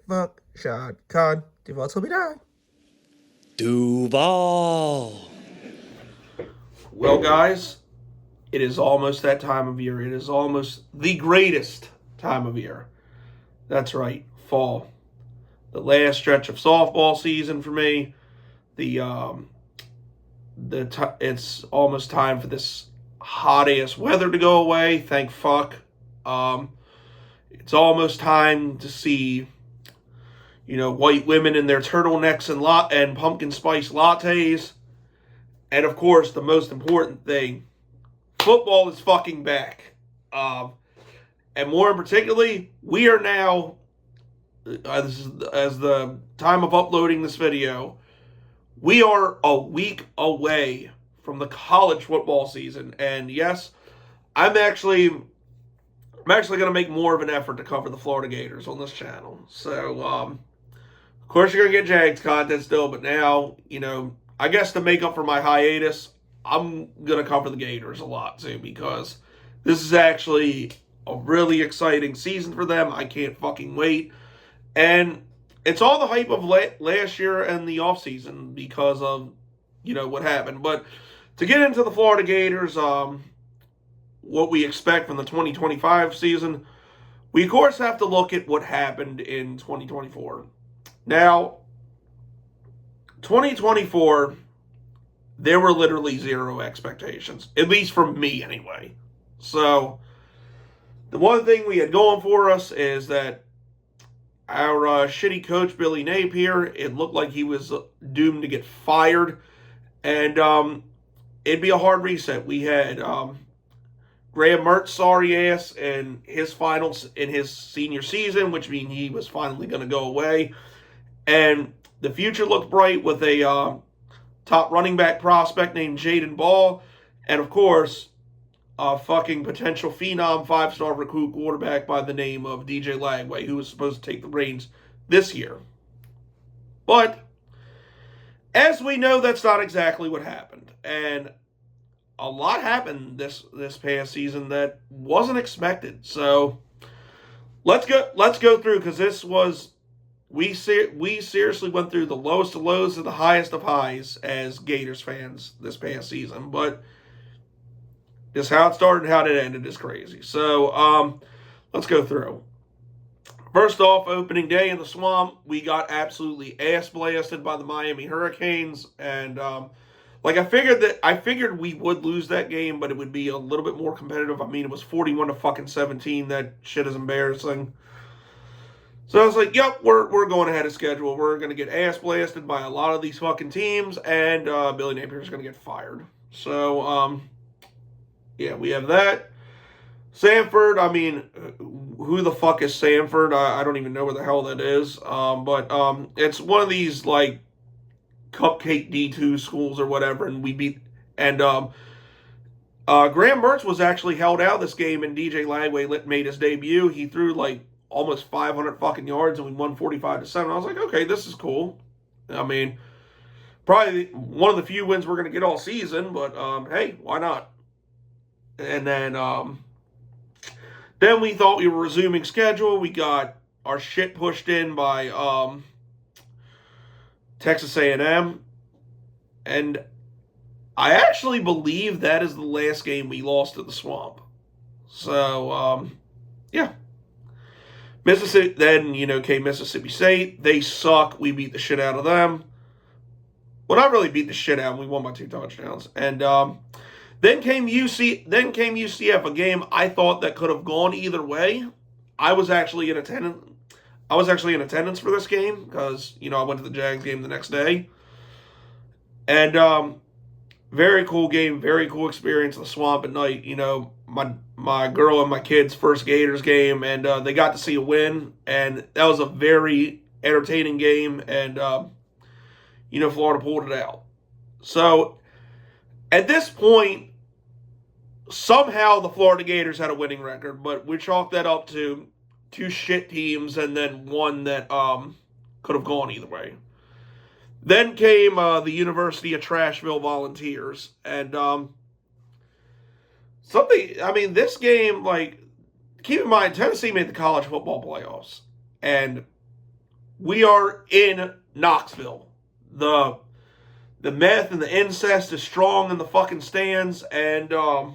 Fuck Sean Con. Duval told me die. Duval. Well, guys, it is almost that time of year. It is almost the greatest time of year. That's right, fall. The last stretch of softball season for me. It's almost time for this hot ass weather to go away. Thank fuck. Um, it's almost time to see, white women in their turtlenecks and pumpkin spice lattes. And of course, the most important thing, football is fucking back. And more particularly, we are now, as the time of uploading this video, we are a week away from the college football season. And yes, I'm actually going to make more of an effort to cover the Florida Gators on this channel. So, of course, you're going to get Jags content still, but now, I guess to make up for my hiatus, I'm going to cover the Gators a lot too, because this is actually a really exciting season for them. I can't fucking wait. And it's all the hype of last year and the offseason because of, what happened. But to get into the Florida Gators, what we expect from the 2025 season, we of course have to look at what happened in 2024. Now, 2024, there were literally zero expectations, at least from me anyway. So, the one thing we had going for us is that our shitty coach, Billy Napier, it looked like he was doomed to get fired. And it'd be a hard reset. We had Graham Mertz, sorry ass, in his finals in his senior season, which means he was finally going to go away. And the future looked bright with a top running back prospect named Jaden Ball. And of course, a fucking potential phenom 5-star recruit quarterback by the name of DJ Lagway, who was supposed to take the reins this year. But as we know, that's not exactly what happened. And a lot happened this past season that wasn't expected. So let's go through, because this was we seriously went through the lowest of lows and the highest of highs as Gators fans this past season. But just how it started and how it ended is crazy. So let's go through. First off, opening day in the Swamp, we got absolutely ass blasted by the Miami Hurricanes, and I figured we would lose that game, but it would be a little bit more competitive. I mean, it was 41-17. That shit is embarrassing. So I was like, yep, we're going ahead of schedule. We're going to get ass blasted by a lot of these fucking teams, and Billy Napier's going to get fired. So, yeah, we have that. Samford, I mean, who the fuck is Samford? I don't even know where the hell that is. But it's one of these, cupcake D2 schools or whatever, and we beat. And Graham Mertz was actually held out this game, and DJ Lagway made his debut. He threw, almost 500 fucking yards, and we won 45-7. I was like, okay, this is cool. I mean, probably one of the few wins we're going to get all season, but hey, why not? And then we thought we were resuming schedule. We got our shit pushed in by Texas A&M. And I actually believe that is the last game we lost at the Swamp. So, yeah. Mississippi, then, came Mississippi State. They suck. We beat the shit out of them. Well, not really beat the shit out of them. We won by 2 touchdowns. And then came UCF, a game I thought that could have gone either way. I was actually in attendance for this game because, I went to the Jags game the next day. And very cool game, very cool experience in the Swamp at night. My girl and my kids' first Gators game, and they got to see a win, and that was a very entertaining game, and Florida pulled it out. So at this point, somehow the Florida Gators had a winning record, but we chalked that up to 2 shit teams and then one that could have gone either way. Then came the University of Trashville Volunteers, and this game, like, keep in mind, Tennessee made the college football playoffs, and we are in Knoxville. The meth and the incest is strong in the fucking stands, and and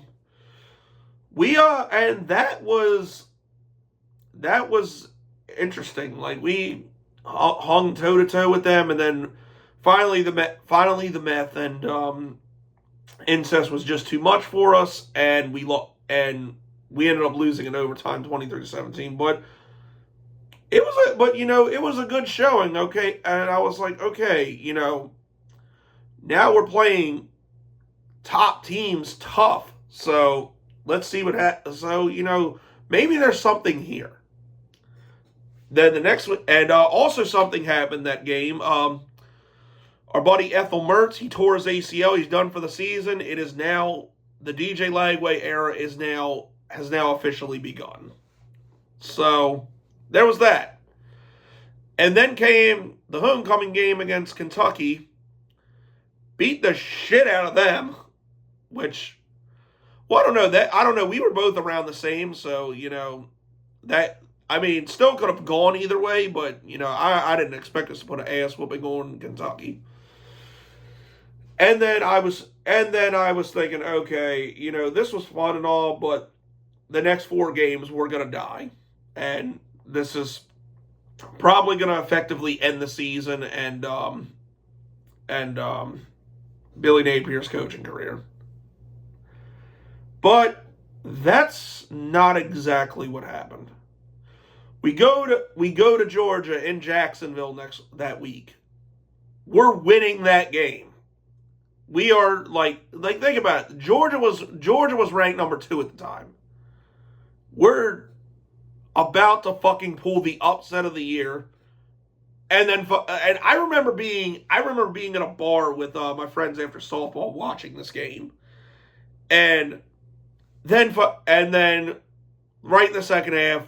that was interesting. Like, we hung toe to toe with them, and then finally the meth and incest was just too much for us, and we ended up losing in overtime, 23-17. But it was a good showing. Okay, and I was like, okay, now we're playing top teams tough. So let's see what happens. So maybe there's something here. Then the next one, and also something happened that game. Our buddy Ethel Mertz, he tore his ACL. He's done for the season. It is now the DJ Lagway era has now officially begun. So there was that. And then came the homecoming game against Kentucky. Beat the shit out of them, which, well, I don't know. We were both around the same, so still could have gone either way, but I didn't expect us to put an ass whooping on Kentucky. And then I was thinking, okay, this was fun and all, but the next 4 games we're gonna die, and this is probably gonna effectively end the season and Billy Napier's coaching career. But that's not exactly what happened. We go to Georgia in Jacksonville that week. We're winning that game. We are like think about it. Georgia was ranked number 2 at the time. We're about to fucking pull the upset of the year. And I remember being in a bar with my friends after softball watching this game. And then right in the second half,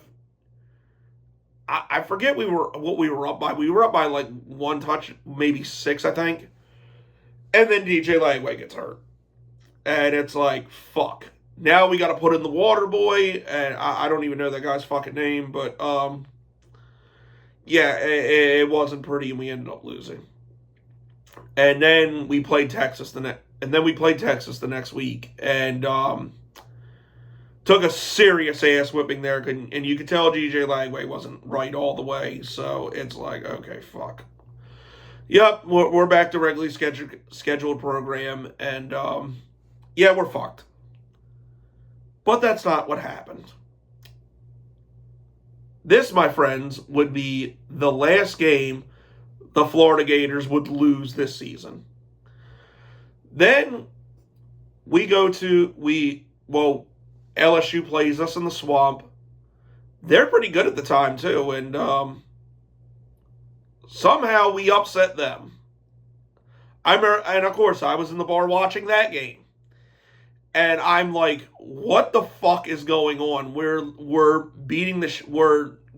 I forget what we were up by. We were up by like 1 touch, maybe 6, I think. And then DJ Lagway gets hurt. And it's like, fuck. Now we got to put in the water boy. And I don't even know that guy's fucking name. But, yeah, it wasn't pretty, and we ended up losing. And then we played Texas the next week. And took a serious ass whipping there. And you could tell DJ Lagway wasn't right all the way. So it's like, okay, fuck. Yep, we're back to regularly scheduled program, and yeah, we're fucked. But that's not what happened. This, my friends, would be the last game the Florida Gators would lose this season. Then LSU plays us in the Swamp. They're pretty good at the time too, and somehow we upset them. And of course, I was in the bar watching that game. And I'm like, what the fuck is going on? We're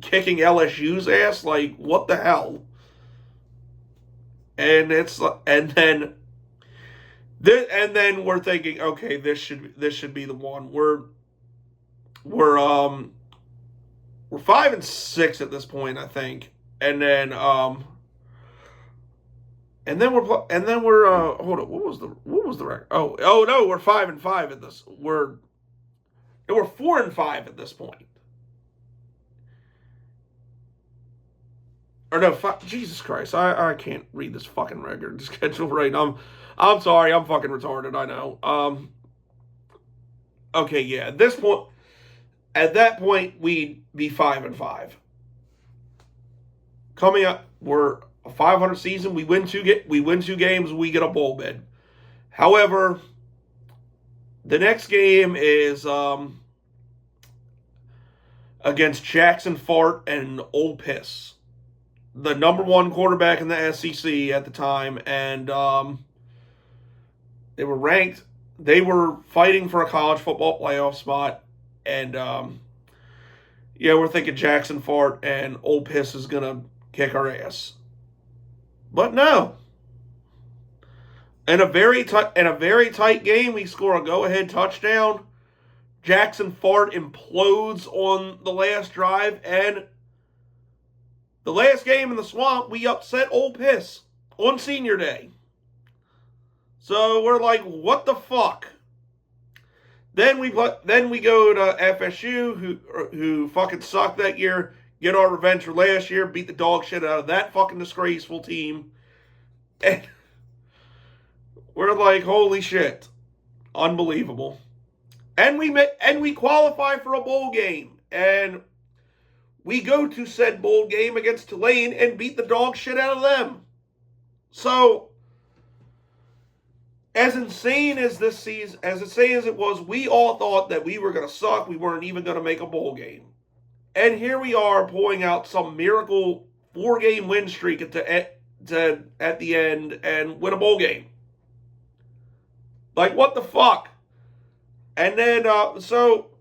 kicking LSU's ass? Like, what the hell? And then we're thinking, okay, this should be the one. We're 5-6 at this point, I think. And then we're hold on, what was the record? Oh no, we're 5-5 at this. We're 4-5 at this point. Or no, Jesus Christ, I can't read this fucking record schedule right. I'm sorry, I'm fucking retarded, I know. Okay, yeah, at that point we'd be 5-5. Coming up, we're a 500 season. We win 2 games. We get a bowl bid. However, the next game is against Jackson Fart and Ole Piss, the number 1 quarterback in the SEC at the time, and they were ranked. They were fighting for a college football playoff spot, and yeah, we're thinking Jackson Fart and Ole Piss is gonna kick our ass. But no. In a very tight game, we score a go-ahead touchdown Jackson Fart implodes on the last drive, and the last game in the Swamp, we upset Ole Piss on Senior Day. So we're like, what the fuck? Then we go to FSU, who fucking sucked that year. Get our revenge for last year. Beat the dog shit out of that fucking disgraceful team. And we're like, holy shit. Unbelievable. And we qualify for a bowl game. And we go to said bowl game against Tulane and beat the dog shit out of them. So, as insane as this season, as insane as it was, we all thought that we were going to suck. We weren't even going to make a bowl game. And here we are pulling out some miracle 4-game win streak at the end and win a bowl game. Like, what the fuck? And then, so,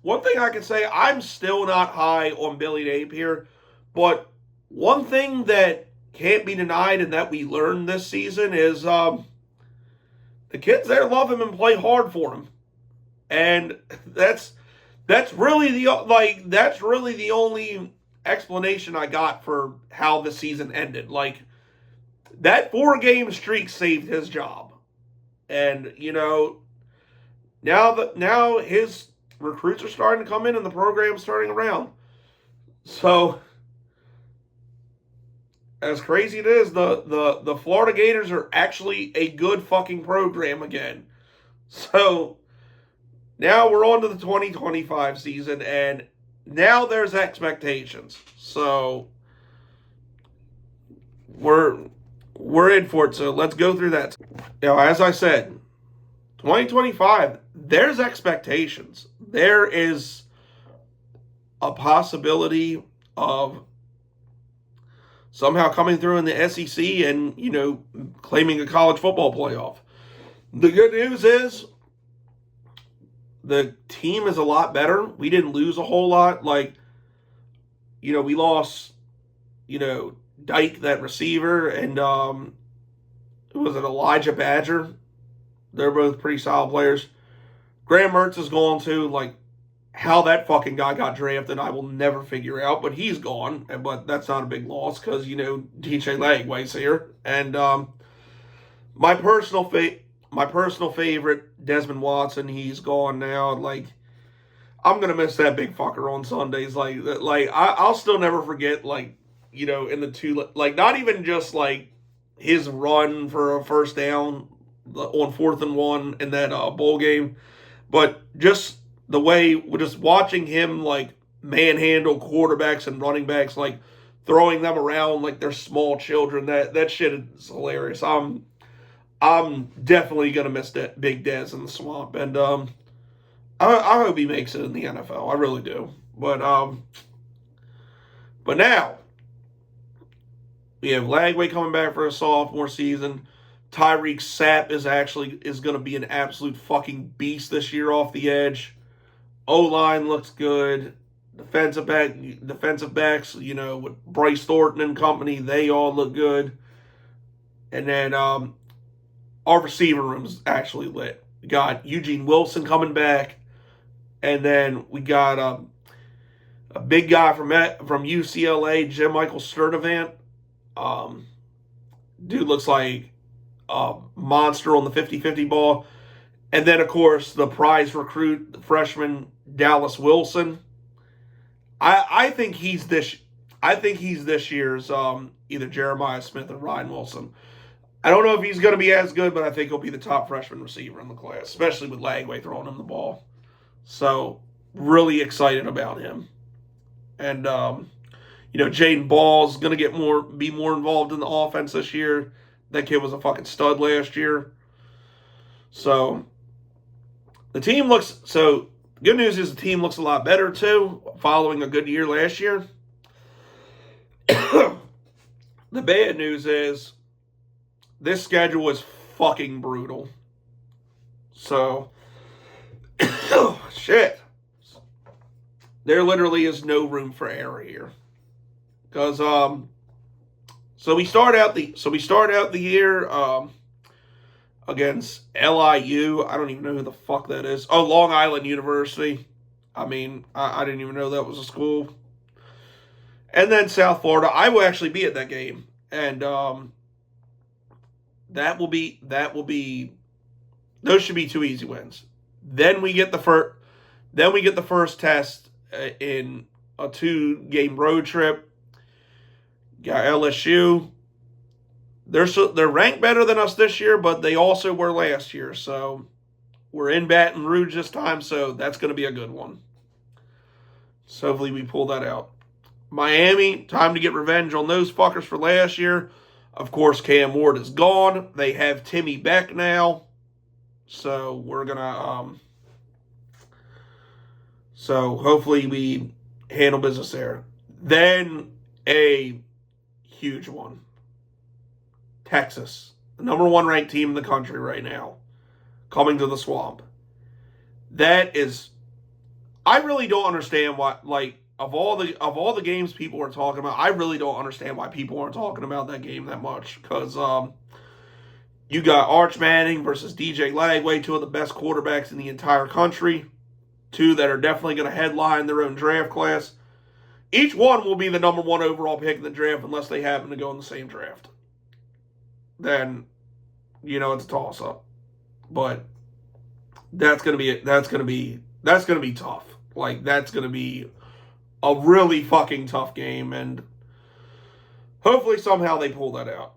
one thing I can say, I'm still not high on Billy Napier, but one thing that can't be denied and that we learned this season is the kids there love him and play hard for him. And that's really the only explanation I got for how the season ended. Like, that 4-game streak saved his job. And, now his recruits are starting to come in and the program's turning around. So, as crazy it is, the Florida Gators are actually a good fucking program again. So, now we're on to the 2025 season, and now there's expectations. So, we're in for it, so let's go through that. As I said, 2025, there's expectations. There is a possibility of somehow coming through in the SEC and, claiming a college football playoff. The good news is the team is a lot better. We didn't lose a whole lot. Like, we lost, Dyke, that receiver, and was it Elijah Badger? They're both pretty solid players. Graham Mertz is gone too. Like, how that fucking guy got drafted, I will never figure out. But he's gone. But that's not a big loss because, DJ Lagway's here. And my personal favorite, Desmond Watson, he's gone now. Like, I'm gonna miss that big fucker on Sundays. I'll still never forget. In the two, not even just his run for a first down on 4th and 1 in that bowl game, but just the way, just watching him manhandle quarterbacks and running backs, throwing them around like they're small children. That shit is hilarious. I'm definitely gonna miss that Big Dez in the Swamp, and I hope he makes it in the NFL. I really do. But now we have Lagway coming back for a sophomore season. Tyreek Sapp is going to be an absolute fucking beast this year off the edge. O-line looks good. Defensive backs, with Bryce Thornton and company, they all look good. And then our receiver room is actually lit. We got Eugene Wilson coming back. And then we got a big guy from UCLA, Jim Michael Sturdivant. Dude looks like a monster on the 50-50 ball. And then, of course, the prize recruit, the freshman Dallas Wilson. I think he's this year's either Jeremiah Smith or Ryan Wilson. I don't know if he's going to be as good, but I think he'll be the top freshman receiver in the class, especially with Lagway throwing him the ball. So, really excited about him. And, Jaden Ball's going to be more involved in the offense this year. That kid was a fucking stud last year. So, the good news is the team looks a lot better, too, following a good year last year. The bad news is this schedule is fucking brutal. So, shit. There literally is no room for error here. Because, so we start out the year, against LIU. I don't even know who the fuck that is. Oh, Long Island University. I mean, I didn't even know that was a school. And then South Florida. I will actually be at that game. And that will be those should be 2 easy wins. Then we get the first test in a 2-game road trip. Got LSU. They're ranked better than us this year, but they also were last year. So we're in Baton Rouge this time, so that's going to be a good one. So hopefully we pull that out. Miami, time to get revenge on those fuckers for last year. Of course, Cam Ward is gone. They have Timmy Beck now. So we're going to... So hopefully we handle business there. Then a huge one. Texas, the number 1 ranked team in the country right now, coming to the Swamp. That is, I really don't understand why. Like of all the games people are talking about, I really don't understand why people aren't talking about that game that much. Because you got Arch Manning versus DJ Lagway, 2 of the best quarterbacks in the entire country, 2 that are definitely going to headline their own draft class. Each one will be the number 1 overall pick in the draft unless they happen to go in the same draft. Then, it's a toss-up. But that's gonna be tough. Like, that's gonna be a really fucking tough game, and hopefully somehow they pull that out.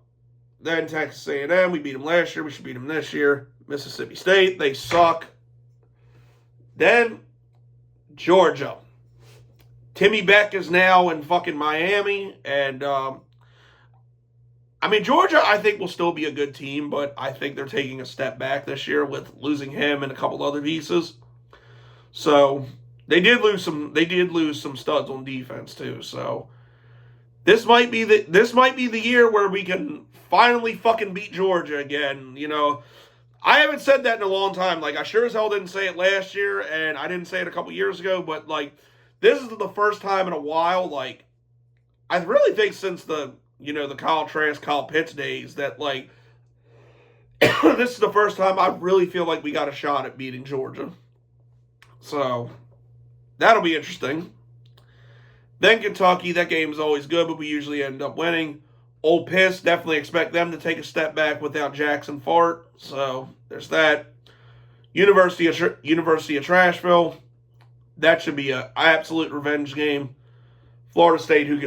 Then Texas A&M, we beat them last year, we should beat them this year. Mississippi State, they suck. Then Georgia. Timmy Beck is now in fucking Miami, and Georgia, I think, will still be a good team, but I think they're taking a step back this year with losing him and a couple other pieces. So they did lose some studs on defense too. So this might be the year where we can finally fucking beat Georgia again. I haven't said that in a long time. Like, I sure as hell didn't say it last year, and I didn't say it a couple years ago. But like, this is the first time in a while. Like, I really think since the Kyle Trask, Kyle Pitts days that, like, this is the first time I really feel like we got a shot at beating Georgia. So, that'll be interesting. Then Kentucky, that game is always good, but we usually end up winning. Ole Miss, definitely expect them to take a step back without Jackson Fart. So, there's that. University of Trashville, that should be an absolute revenge game. Florida State, who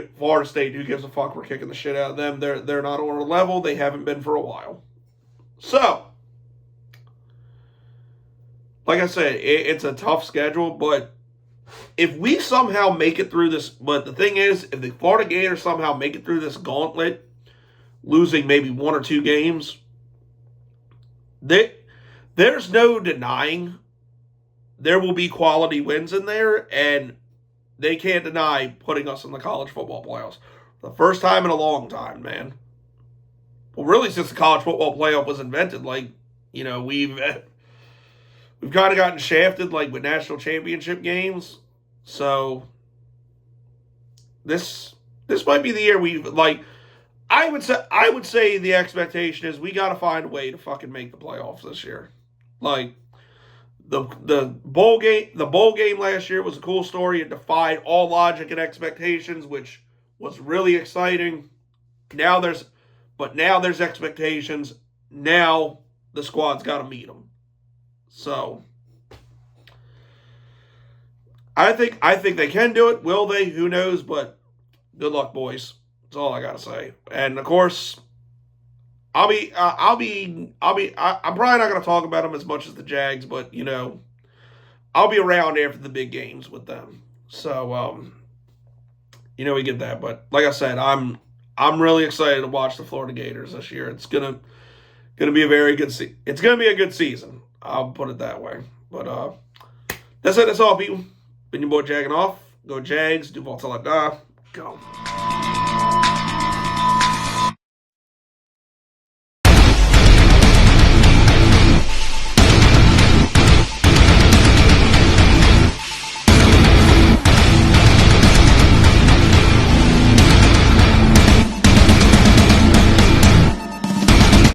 gives a fuck? We're kicking the shit out of them. They're not on our level. They haven't been for a while. So, like I said, it's a tough schedule, but if we somehow make it through this, but the thing is, if the Florida Gators somehow make it through this gauntlet, losing maybe 1 or 2 games, there's no denying there will be quality wins in there, and they can't deny putting us in the college football playoffs. The first time in a long time, man. Well, really, since the college football playoff was invented, like, we've kind of gotten shafted, like, with national championship games. So, this might be the year I would say the expectation is we got to find a way to fucking make the playoffs this year. Like, the bowl game last year was a cool story. It defied all logic and expectations, which was really exciting. Now there's expectations. Now the squad's got to meet them. So I think they can do it. Will they? Who knows? But good luck, boys. That's all I gotta say. And of course, I'm probably not gonna talk about them as much as the Jags, but I'll be around after the big games with them. So we get that. But like I said, I'm really excited to watch the Florida Gators this year. It's gonna be a very good It's gonna be a good season. I'll put it that way. But that's it. That's all, people. Been your boy Jagging Off. Go Jags. Duval till I die. Go.